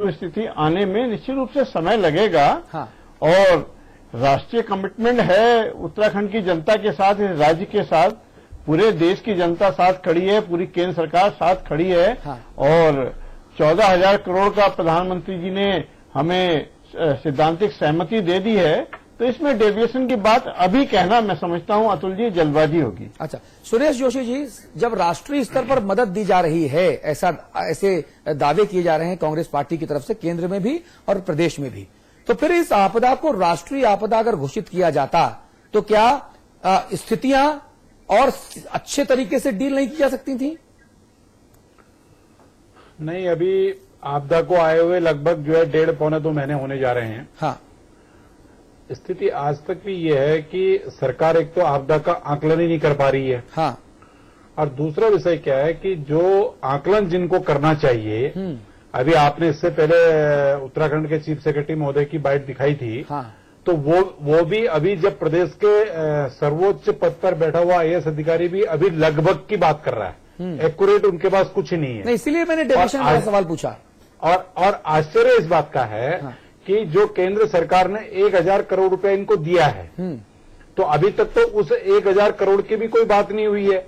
स्थिति आने में निश्चित रूप से समय लगेगा। हाँ। और राष्ट्रीय कमिटमेंट है उत्तराखंड की जनता के साथ, इस राज्य के साथ, पूरे देश की जनता साथ खड़ी है, पूरी केंद्र सरकार साथ खड़ी है। हाँ। और 14,000 करोड़ का प्रधानमंत्री जी ने हमें सैद्धांतिक सहमति दे दी है, तो इसमें डेविएशन की बात अभी कहना मैं समझता हूं अतुल जी जल्दबाजी होगी। अच्छा, सुरेश जोशी जी, जब राष्ट्रीय स्तर पर मदद दी जा रही है, ऐसे दावे किए जा रहे हैं कांग्रेस पार्टी की तरफ से, केंद्र में भी और प्रदेश में भी, तो फिर इस आपदा को राष्ट्रीय आपदा अगर घोषित किया जाता तो क्या स्थितियां और अच्छे तरीके से डील नहीं की जा सकती थी? नहीं, अभी आपदा को आए हुए लगभग जो है 1.5-2 महीने होने जा रहे हैं। हाँ। स्थिति आज तक भी ये है कि सरकार एक तो आपदा का आकलन ही नहीं कर पा रही है। हाँ। और दूसरा विषय क्या है कि जो आकलन जिनको करना चाहिए, अभी आपने इससे पहले उत्तराखंड के चीफ सेक्रेटरी महोदय की बाइट दिखाई थी। हाँ। तो वो भी अभी जब प्रदेश के सर्वोच्च पद पर बैठा हुआ आईएएस अधिकारी भी अभी लगभग की बात कर रहा है, एक्यूरेट उनके पास कुछ ही नहीं है। नहीं, इसीलिए मैंने डेफिनेशन का सवाल पूछा। और आश्चर्य इस बात का है कि जो केंद्र सरकार ने 1,000 करोड़ रुपए इनको दिया है, तो अभी तक तो उस 1,000 करोड़ की भी कोई बात नहीं हुई है।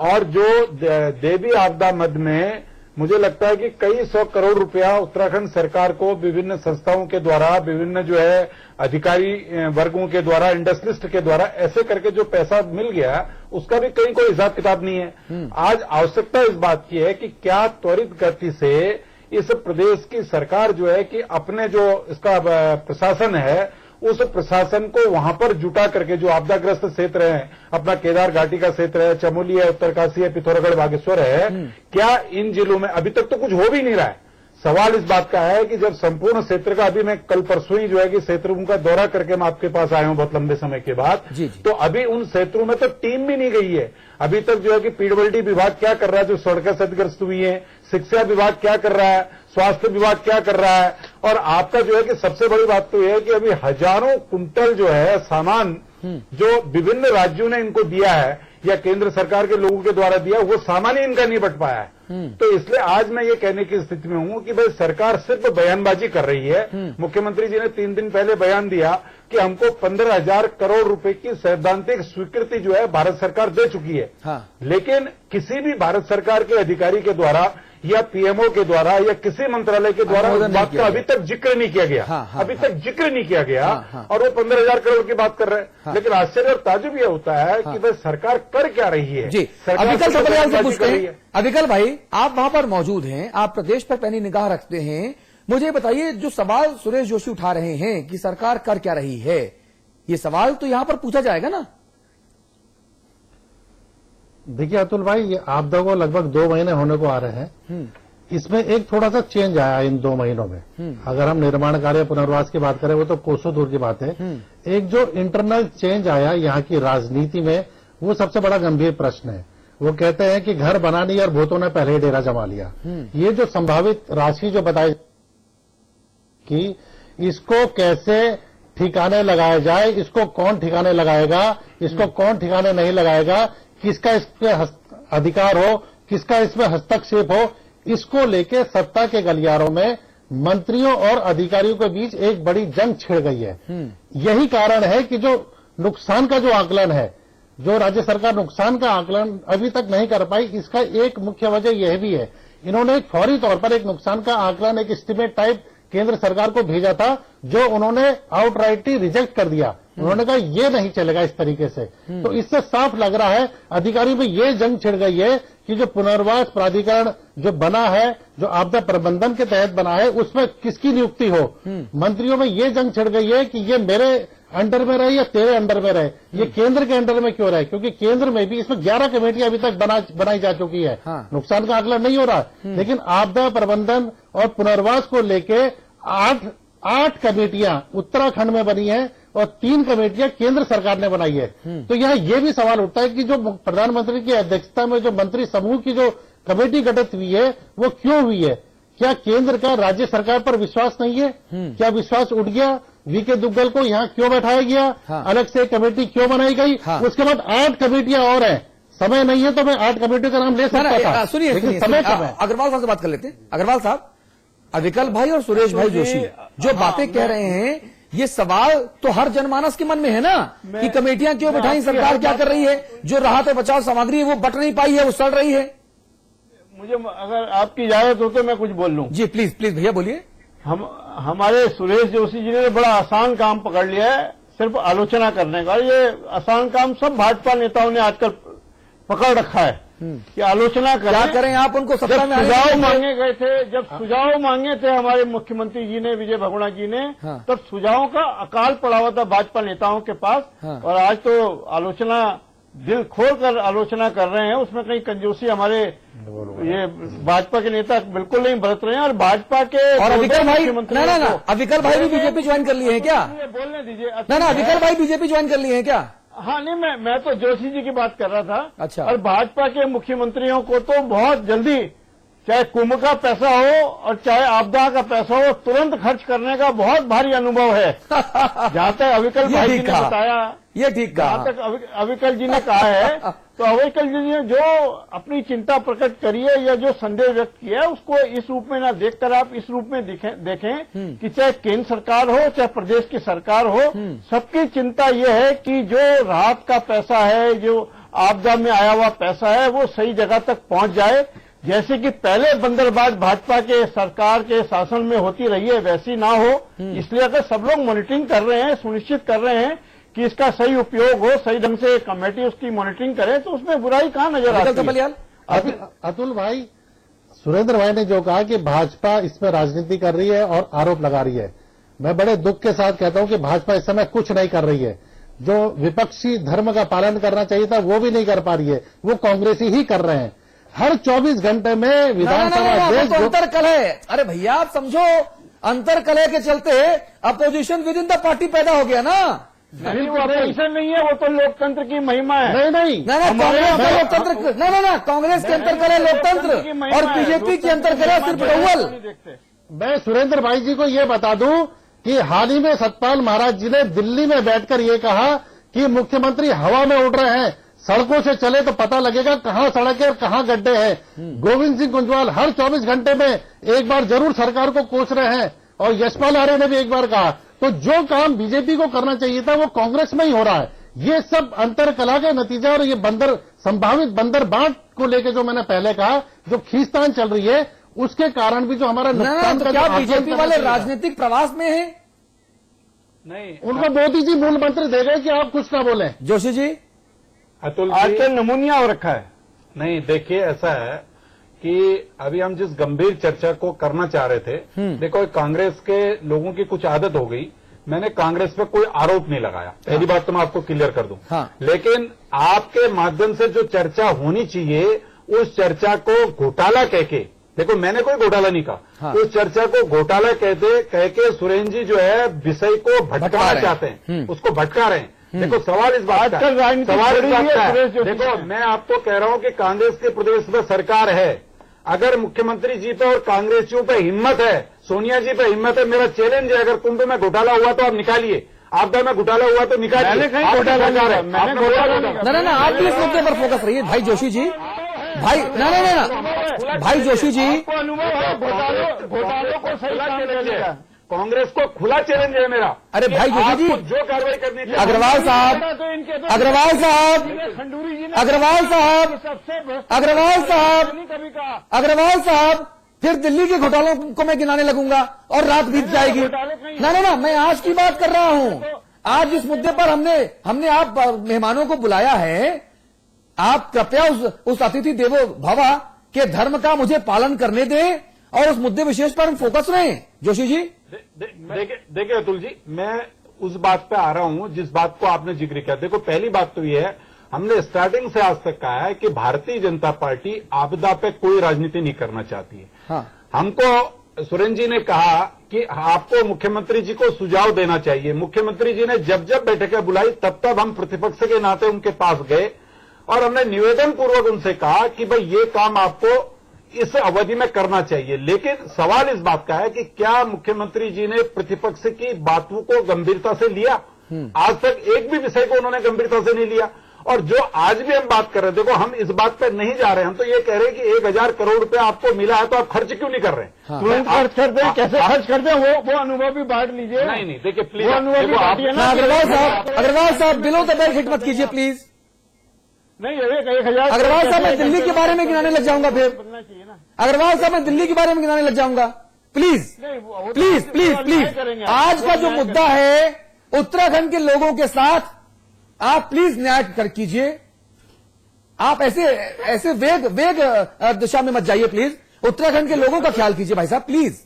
और जो देवी आपदा मद में मुझे लगता है कि कई 100 करोड़ रुपया उत्तराखंड सरकार को विभिन्न संस्थाओं के द्वारा, विभिन्न जो है अधिकारी वर्गों के द्वारा, इंडस्ट्रियलिस्ट के द्वारा, ऐसे करके जो पैसा मिल गया उसका भी कहीं कोई हिसाब किताब नहीं है। आज आवश्यकता इस बात की है कि क्या त्वरित गति से इस प्रदेश की सरकार जो है कि अपने जो इसका प्रशासन है, उस प्रशासन को वहां पर जुटा करके, जो आपदाग्रस्त क्षेत्र है, अपना केदार घाटी का क्षेत्र है, चमोली है, उत्तरकाशी है, पिथौरागढ़, बागेश्वर है, क्या इन जिलों में अभी तक तो कुछ हो भी नहीं रहा है। सवाल इस बात का है कि जब संपूर्ण क्षेत्र का, अभी मैं कल परसों ही जो है कि क्षेत्रों का दौरा करके मैं आपके पास आया हूं बहुत लंबे समय के बाद, तो अभी उन क्षेत्रों में तो टीम भी नहीं गई है। अभी तक जो है कि पीडब्ल्यूडी विभाग क्या कर रहा है, जो सड़कें क्षतिग्रस्त हुई है, शिक्षा विभाग क्या कर रहा है, स्वास्थ्य विभाग क्या कर रहा है। और आपका जो है कि सबसे बड़ी बात तो यह है कि अभी हजारों कुंटल जो है सामान जो विभिन्न राज्यों ने इनको दिया है या केंद्र सरकार के लोगों के द्वारा दिया, वो सामान ही इनका नहीं बट पाया है। तो इसलिए आज मैं ये कहने की स्थिति में हूं कि भाई सरकार सिर्फ बयानबाजी कर रही है। मुख्यमंत्री जी ने 3 दिन पहले बयान दिया कि हमको 15,000 करोड़ रुपए की सैद्धांतिक स्वीकृति जो है भारत सरकार दे चुकी है। हाँ। लेकिन किसी भी भारत सरकार के अधिकारी के द्वारा या पीएमओ के द्वारा या किसी मंत्रालय के द्वारा उस बात का अभी तक जिक्र नहीं किया गया। अभी तक जिक्र नहीं किया गया। और वो 15,000 करोड़ की बात कर रहे हैं। लेकिन आश्चर्य और ताजुब यह होता है कि भाई सरकार कर क्या रही है। जी, अविकल सबरियाल से पूछते हैं। अविकल भाई, आप वहां पर मौजूद हैं, आप प्रदेश पर पैनी निगाह रखते हैं, मुझे बताइए, जो सवाल सुरेश जोशी उठा रहे हैं कि सरकार कर क्या रही है, ये सवाल तो यहां पर पूछा जाएगा ना? देखिए अतुल भाई, ये आपदा को लगभग 2 महीने होने को आ रहे हैं। इसमें एक थोड़ा सा चेंज आया इन 2 महीनों में। अगर हम निर्माण कार्य पुनर्वास की बात करें, वो तो कोसों दूर की बात है। एक जो इंटरनल चेंज आया यहाँ की राजनीति में, वो सबसे बड़ा गंभीर प्रश्न है। वो कहते हैं कि घर बना नहीं और भूतों ने पहले ही डेरा जमा लिया। ये जो संभावित राशि जो बताई कि इसको कैसे ठिकाने लगाया जाए, इसको कौन ठिकाने लगाएगा, इसको कौन ठिकाने नहीं लगाएगा, किसका इस पे अधिकार हो, किसका इसमें हस्तक्षेप हो, इसको लेके सत्ता के गलियारों में मंत्रियों और अधिकारियों के बीच एक बड़ी जंग छिड़ गई है। यही कारण है कि जो नुकसान का जो आकलन है, जो राज्य सरकार नुकसान का आकलन अभी तक नहीं कर पाई, इसका एक मुख्य वजह यह भी है, इन्होंने एक फौरी तौर पर एक नुकसान का आकलन, एक एस्टीमेट टाइप केंद्र सरकार को भेजा था, जो उन्होंने आउटराइटली रिजेक्ट कर दिया। उन्होंने कहा ये नहीं चलेगा इस तरीके से। तो इससे साफ लग रहा है अधिकारियों में ये जंग छिड़ गई है कि जो पुनर्वास प्राधिकरण जो बना है, जो आपदा प्रबंधन के तहत बना है, उसमें किसकी नियुक्ति हो। मंत्रियों में ये जंग छिड़ गई है कि ये मेरे अंडर में रहे या तेरे अंडर में रहे, ये केंद्र के अंडर में क्यों रहे, क्योंकि केंद्र में भी इसमें 11 कमेटियां अभी तक बनाई जा चुकी है। नुकसान का आकलन नहीं हो रहा, लेकिन आपदा प्रबंधन और पुनर्वास को लेके 8 कमेटियां उत्तराखंड में बनी है और 3 कमेटियां केंद्र सरकार ने बनाई है। तो यहाँ ये भी सवाल उठता है कि जो प्रधानमंत्री की अध्यक्षता में जो मंत्री समूह की जो कमेटी गठित हुई है, वो क्यों हुई है? क्या केंद्र का राज्य सरकार पर विश्वास नहीं है? क्या विश्वास उठ गया? वीके दुग्गल को यहाँ क्यों बैठाया गया? अलग से कमेटी क्यों बनाई गई? उसके बाद 8 कमेटियां और हैं। समय नहीं है तो मैं 8 कमेटियों का नाम ले सकता था। सुनिए, समय कम है। अग्रवाल साहब से बात कर लेते हैं। अग्रवाल साहब, अविकल भाई और सुरेश भाई जोशी जो बातें कह रहे हैं, ये सवाल तो हर जनमानस के मन में है ना कि कमेटियां क्यों बिठाई, सरकार क्या कर रही है, जो राहत और बचाव सामग्री है वो बट नहीं पाई है, वो सड़ रही है। मुझे अगर आपकी इजाजत हो तो मैं कुछ बोल लूं। जी प्लीज प्लीज भैया बोलिए। हमारे सुरेश जोशी जी ने बड़ा आसान काम पकड़ लिया है, सिर्फ आलोचना करने का। ये आसान काम सब भाजपा नेताओं ने आजकल पकड़ रखा है कि आलोचना करें। क्या करें आप उनको सत्ता में सुझाव मांगे गए थे, जब सुझाव मांगे थे हमारे मुख्यमंत्री जी ने, विजय भगोड़ा जी ने, हाँ। तब सुझावों का अकाल पड़ा हुआ था भाजपा नेताओं के पास। हाँ। और आज तो आलोचना दिल खोल कर आलोचना कर रहे हैं, उसमें कहीं कंजूसी हमारे ये भाजपा के नेता बिल्कुल नहीं बरत रहे हैं। और भाजपा के और अविकल भाई मुख्यमंत्री ना अविकल भाई भी बीजेपी ज्वाइन कर लिए हैं क्या? बोलने दीजिए ना अविकल भाई बीजेपी ज्वाइन कर लिए हैं क्या? हाँ नहीं, मैं तो जोशी जी की बात कर रहा था। अच्छा। और भाजपा के मुख्यमंत्रियों को तो बहुत जल्दी, चाहे कुंभ का पैसा हो और चाहे आपदा का पैसा हो, तुरंत खर्च करने का बहुत भारी अनुभव है। जहां तक अविकल भाई जी ने बताया, ये ठीक कहा। जहां तक अविकल जी ने कहा है, तो अविकल जी ने जो अपनी चिंता प्रकट करी है या जो संदेह व्यक्त किया है, उसको इस रूप में ना देखकर आप इस रूप में देखें कि चाहे केंद्र सरकार हो चाहे प्रदेश की सरकार हो, सबकी चिंता ये है कि जो राहत का पैसा है, जो आपदा में आया हुआ पैसा है, वो सही जगह तक पहुंच जाए। जैसे कि पहले बंदरबाज भाजपा के सरकार के शासन में होती रही है, वैसी ना हो। इसलिए अगर सब लोग मॉनिटरिंग कर रहे हैं, सुनिश्चित कर रहे हैं कि इसका सही उपयोग हो, सही ढंग से कमेटी उसकी मॉनिटरिंग करे, तो उसमें बुराई कहां नजर आती है। अतुल भाई, सुरेंद्र भाई ने जो कहा कि भाजपा इसमें राजनीति कर रही है और आरोप लगा रही है, मैं बड़े दुख के साथ कहता हूं कि भाजपा इस समय कुछ नहीं कर रही है। जो विपक्षी धर्म का पालन करना चाहिए था वो भी नहीं कर पा रही है, वो कांग्रेसी ही कर रहे हैं। हर 24 घंटे में विधानसभा अध्यक्ष तो अंतर कलह। अरे भैया आप समझो, अंतर कलह के चलते opposition with in the party पैदा हो गया ना। नहीं, वो अपोजिशन नहीं है, वो तो लोकतंत्र की महिमा है। नहीं कांग्रेस का लोकतंत्र ना कांग्रेस के अंतर कलह लोकतंत्र और बीजेपी के अंतर कलह सिर्फ अव्वल। मैं सुरेंद्र भाई जी को ये बता दूं कि हाल ही में सतपाल महाराज जी ने दिल्ली में बैठकर ये कहा कि मुख्यमंत्री हवा में उड़ रहे हैं, सड़कों से चले तो पता लगेगा कहां सड़क है और कहां गड्ढे हैं। गोविंद सिंह कुंजवाल हर 24 घंटे में एक बार जरूर सरकार को कोस रहे हैं, और यशपाल आर्य ने भी एक बार कहा। तो जो काम बीजेपी को करना चाहिए था वो कांग्रेस में ही हो रहा है। ये सब अंतर कला का नतीजा। और ये संभावित बंदर बांट को लेकर जो मैंने पहले कहा, जो खींचतान चल रही है, उसके कारण भी जो हमारा नुकसान तो क्या बीजेपी वाले राजनीतिक प्रवास में है? नहीं, उनको मोदी जी मूल मंत्र दे गए कि आप कुछ ना बोलें। जोशी जी, अतुल आज जी, के नमूनिया हो रखा है। नहीं देखिए, ऐसा है कि अभी हम जिस गंभीर चर्चा को करना चाह रहे थे, देखो कांग्रेस के लोगों की कुछ आदत हो गई। मैंने कांग्रेस पे कोई आरोप नहीं लगाया, पहली बात तो मैं आपको क्लियर कर दूं। हाँ। लेकिन आपके माध्यम से जो चर्चा होनी चाहिए, उस चर्चा को घोटाला कह के, देखो मैंने कोई घोटाला नहीं कहा। हाँ। उस चर्चा को घोटाला कह के सुरेंद्र जी जो है विषय को भटकाना चाहते हैं, उसको भटका रहे हैं। देखो सवाल इस बात का है, सवाल इस बात का है, देखो मैं आपको कह रहा हूं कि कांग्रेस के प्रदेश में सरकार है। अगर मुख्यमंत्री जी पे और कांग्रेसियों पे हिम्मत है, सोनिया जी पे हिम्मत है, मेरा चैलेंज है, अगर कुंभ में घोटाला हुआ तो आप निकालिए, आपदा में घोटाला हुआ तो निकालिए। मैंने कहीं घोटाला नहीं किया, मैंने घोटाला नहीं किया। ना आप भी इस मुद्दे पर फोकस रहिए भाई जोशी जी। भाई ना भाई जोशी जी, अनुभव है घोटालों को सही काम करने का। कांग्रेस को खुला चैलेंज है मेरा। अरे भाई जोशी जी, जो कार्रवाई करनी चाहिए, अग्रवाल साहब, अग्रवाल साहब, खंडूरी जी ने अग्रवाल साहब, सबसे अग्रवाल साहब, कभी कहा, अग्रवाल साहब, फिर दिल्ली के घोटालों को मैं गिनाने लगूंगा और रात बीत जाएगी। ना मैं आज की बात कर रहा हूं। आज इस मुद्दे पर हमने आप मेहमानों को बुलाया है। आप कृपया उस अतिथि देवो भव के धर्म का मुझे पालन करने दें और उस मुद्दे विशेष पर हम फोकस रहें। जोशी जी, देखिए अतुल जी, मैं उस बात पे आ रहा हूं जिस बात को आपने जिक्र किया। देखो पहली बात तो ये है, हमने स्टार्टिंग से आज तक कहा है कि भारतीय जनता पार्टी आपदा पे कोई राजनीति नहीं करना चाहती है। हाँ। हमको सुरेंद्र जी ने कहा कि आपको मुख्यमंत्री जी को सुझाव देना चाहिए। मुख्यमंत्री जी ने जब बैठकें बुलाई तब हम प्रतिपक्ष के नाते उनके पास गए और हमने निवेदन पूर्वक उनसे कहा कि भाई ये काम आपको इस अवधि में करना चाहिए। लेकिन सवाल इस बात का है कि क्या मुख्यमंत्री जी ने प्रतिपक्ष की बातों को गंभीरता से लिया? आज तक एक भी विषय को उन्होंने गंभीरता से नहीं लिया। और जो आज भी हम बात कर रहे हैं, देखो हम इस बात पर नहीं जा रहे हैं, हम तो ये कह रहे हैं कि 1,000 करोड़ रुपए आपको मिला है तो आप खर्च क्यों नहीं कर रहे हैं? तुरंत खर्च करते हैं, कैसे खर्च करते हैं वो अनुभव भी बांट लीजिए। नहीं देखिए प्लीज, वो अनुभव भी बांटिए ना। अग्रवाल साहब बिलो द बेल हिट मत कीजिए प्लीज। नहीं 1,000 अग्रवाल साहब मैं दिल्ली के बारे में गिनाने लग जाऊंगा फिर। बनना चाहिए ना। अग्रवाल साहब मैं दिल्ली के बारे में गिनाने लग जाऊंगा, प्लीज नहीं, वो प्लीज तो प्लीज न्याय प्लीज। करेंगे। आज का जो न्याय मुद्दा है उत्तराखंड के लोगों के साथ, आप प्लीज न्याय कर कीजिए। आप ऐसे वेग दिशा में मत जाइए प्लीज। उत्तराखंड के लोगों का ख्याल कीजिए भाई साहब प्लीज।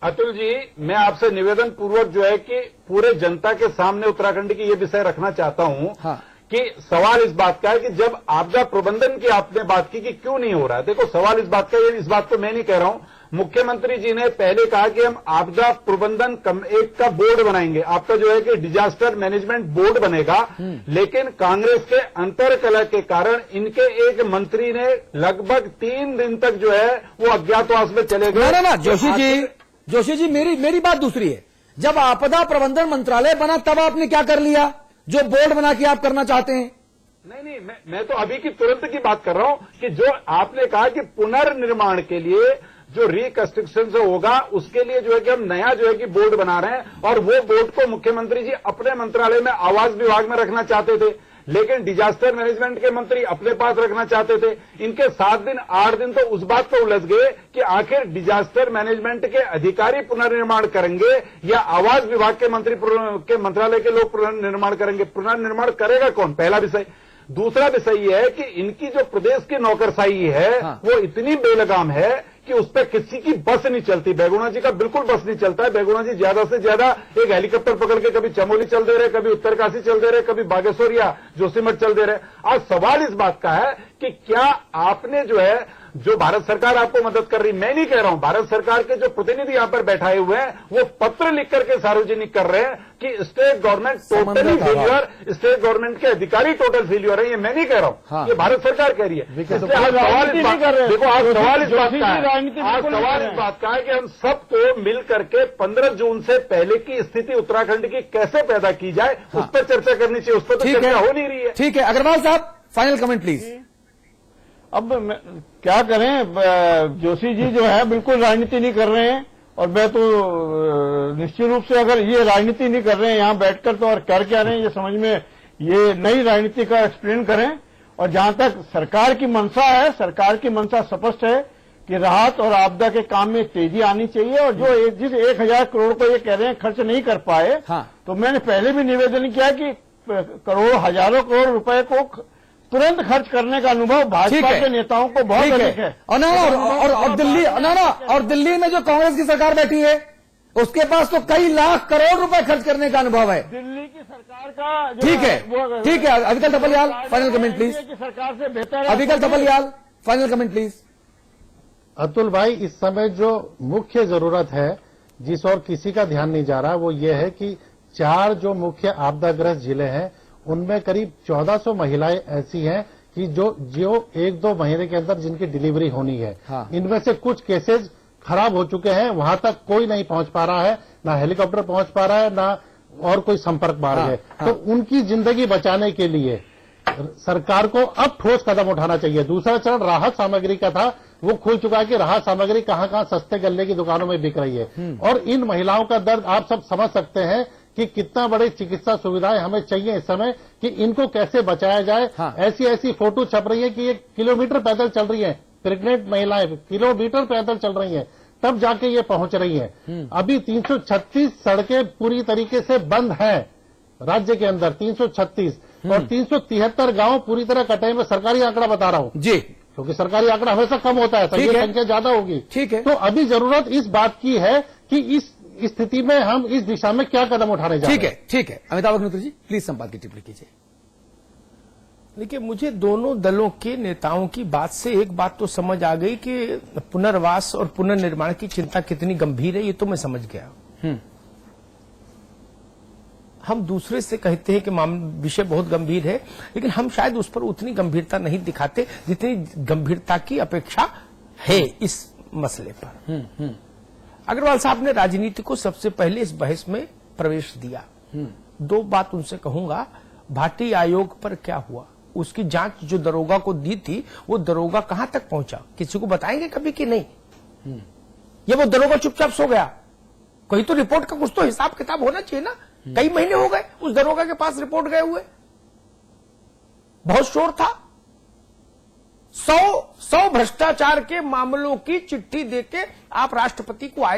अतुल जी, मैं आपसे निवेदन पूर्वक जो है कि पूरे जनता के सामने उत्तराखंड की ये विषय रखना चाहता हूं कि सवाल इस बात का है कि जब आपदा प्रबंधन की आपने बात की कि क्यों नहीं हो रहा है, देखो सवाल इस बात का, इस बात को मैं नहीं कह रहा हूं, मुख्यमंत्री जी ने पहले कहा कि हम आपदा प्रबंधन एक का बोर्ड बनाएंगे, आपका जो है कि डिजास्टर मैनेजमेंट बोर्ड बनेगा, लेकिन कांग्रेस के अंतर्कलह के कारण इनके एक मंत्री ने लगभग 3 दिन तक जो है वो अज्ञातवास में चले गए। ना जोशी जी मेरी बात दूसरी है। जब आपदा प्रबंधन मंत्रालय बना तब आपने क्या कर लिया जो बोर्ड बना के आप करना चाहते हैं? नहीं, मैं तो अभी की तुरंत की बात कर रहा हूं कि जो आपने कहा कि पुनर्निर्माण के लिए जो रिकंस्ट्रक्शन से होगा उसके लिए जो है कि हम नया जो है कि बोर्ड बना रहे हैं, और वो बोर्ड को मुख्यमंत्री जी अपने मंत्रालय में आवास विभाग में रखना चाहते थे, लेकिन डिजास्टर मैनेजमेंट के मंत्री अपने पास रखना चाहते थे। इनके 7 दिन 8 दिन तो उस बात पर उलझ गए कि आखिर डिजास्टर मैनेजमेंट के अधिकारी पुनर्निर्माण करेंगे या आवास विभाग के मंत्री के मंत्रालय के लोग पुनर्निर्माण करेंगे। पुनर्निर्माण करेगा कौन, पहला विषय। दूसरा विषय यह है कि इनकी जो प्रदेश की नौकरशाही है वो इतनी बेलगाम है कि उस पर किसी की बस नहीं चलती। बेगुना जी का बिल्कुल बस नहीं चलता है। बेगुना जी ज्यादा से ज्यादा एक हेलीकॉप्टर पकड़ के कभी चमोली चल दे रहे, कभी उत्तरकाशी चल दे रहे, कभी बागेश्वर या जोशीमठ चल दे रहे। आज सवाल इस बात का है कि क्या आपने जो है, जो भारत सरकार आपको मदद कर रही, मैं नहीं कह रहा हूं, भारत सरकार के जो प्रतिनिधि यहां पर बैठाए हुए हैं वो पत्र लिख करके सार्वजनिक कर रहे हैं कि state government totally failure, state government के अधिकारी टोटल फेल्यूर है। ये मैं नहीं कह रहा हूं, ये भारत सरकार कह रही है। इसलिए आज सवाल इस बात का है कि हम सबको मिल करके 15 जून से पहले की स्थिति उत्तराखंड की कैसे पैदा की जाए उस पर चर्चा करनी चाहिए। उस पर तो चर्चा हो नहीं रही है। ठीक है अग्रवाल साहब, फाइनल कमेंट प्लीज। अब क्या करें, जोशी जी जो है बिल्कुल राजनीति नहीं कर रहे हैं, और मैं तो निश्चित रूप से अगर ये राजनीति नहीं कर रहे हैं यहां बैठकर तो और कर क्या रहे हैं ये समझ में, ये नई राजनीति का एक्सप्लेन करें। और जहां तक सरकार की मंशा है, सरकार की मंशा स्पष्ट है कि राहत और आपदा के काम में तेजी आनी चाहिए, और जो जिस 1,000 करोड़ को ये कह रहे हैं खर्च नहीं कर पाए, तो मैंने पहले भी निवेदन किया कि करोड़ों हजारों करोड़ रुपए को तुरंत खर्च करने का अनुभव भाजपा के नेताओं को बहुत अधिक है। और दिल्ली में जो कांग्रेस की सरकार बैठी है उसके पास तो कई लाख करोड़ रुपए खर्च करने का अनुभव है। दिल्ली की सरकार का ठीक है Avikal Thapliyal final comment please. सरकार से बेहतर Avikal Thapliyal final comment please. Atul भाई, इस समय जो मुख्य जरूरत है जिस और किसी का ध्यान नहीं जा रहा वो ये है कि 4 जो मुख्य आपदाग्रस्त जिले हैं उनमें करीब 1400 महिलाएं ऐसी हैं कि जो 1-2 महीने के अंदर जिनकी डिलीवरी होनी है। इनमें से कुछ केसेस खराब हो चुके हैं, वहां तक कोई नहीं पहुंच पा रहा है, ना हेलीकॉप्टर पहुंच पा रहा है, ना और कोई संपर्क मार्ग है। तो उनकी जिंदगी बचाने के लिए सरकार को अब ठोस कदम उठाना चाहिए। दूसरा चरण राहत सामग्री का था, वो खुल चुका है कि राहत सामग्री कहां कहां सस्ते गल्ले की दुकानों में बिक रही है। और इन महिलाओं का दर्द आप सब समझ सकते हैं कि कितना बड़ी चिकित्सा सुविधाएं हमें चाहिए इस समय कि इनको कैसे बचाया जाए। ऐसी फोटो छप रही है कि ये किलोमीटर पैदल चल रही है, प्रेग्नेंट महिलाएं किलोमीटर पैदल चल रही हैं, तब जाके ये पहुंच रही हैं। अभी 336 सड़कें पूरी तरीके से बंद हैं राज्य के अंदर, 336, और 373 गांव पूरी तरह कटे में। सरकारी आंकड़ा बता रहा हूं जी, क्योंकि सरकारी आंकड़ा हमेशा कम होता है, तो ये संख्या ज्यादा होगी। ठीक है, तो अभी जरूरत इस बात की है कि इस स्थिति में हम इस दिशा में क्या कदम उठाने जा रहे हैं। ठीक है अमिताभ अग्निहोत्री जी प्लीज संवाद की टिप्पणी कीजिए। देखिए, मुझे दोनों दलों के नेताओं की बात से एक बात तो समझ आ गई कि पुनर्वास और पुनर्निर्माण की चिंता कितनी गंभीर है, ये तो मैं समझ गया। हम दूसरे से कहते हैं कि विषय बहुत गंभीर है, लेकिन हम शायद उस पर उतनी गंभीरता नहीं दिखाते जितनी गंभीरता की अपेक्षा है इस मसले पर। अग्रवाल साहब ने राजनीति को सबसे पहले इस बहस में प्रवेश दिया। 2 बात उनसे कहूंगा। भाटी आयोग पर क्या हुआ, उसकी जांच जो दरोगा को दी थी वो दरोगा कहां तक पहुंचा, किसी को बताएंगे कभी कि नहीं? ये वो दरोगा चुपचाप सो गया? कहीं तो रिपोर्ट का कुछ तो हिसाब किताब होना चाहिए ना। कई महीने हो गए उस दरोगा के पास रिपोर्ट गए हुए, बहुत शोर था। 100 भ्रष्टाचार के मामलों की चिट्ठी देके आप राष्ट्रपति को आए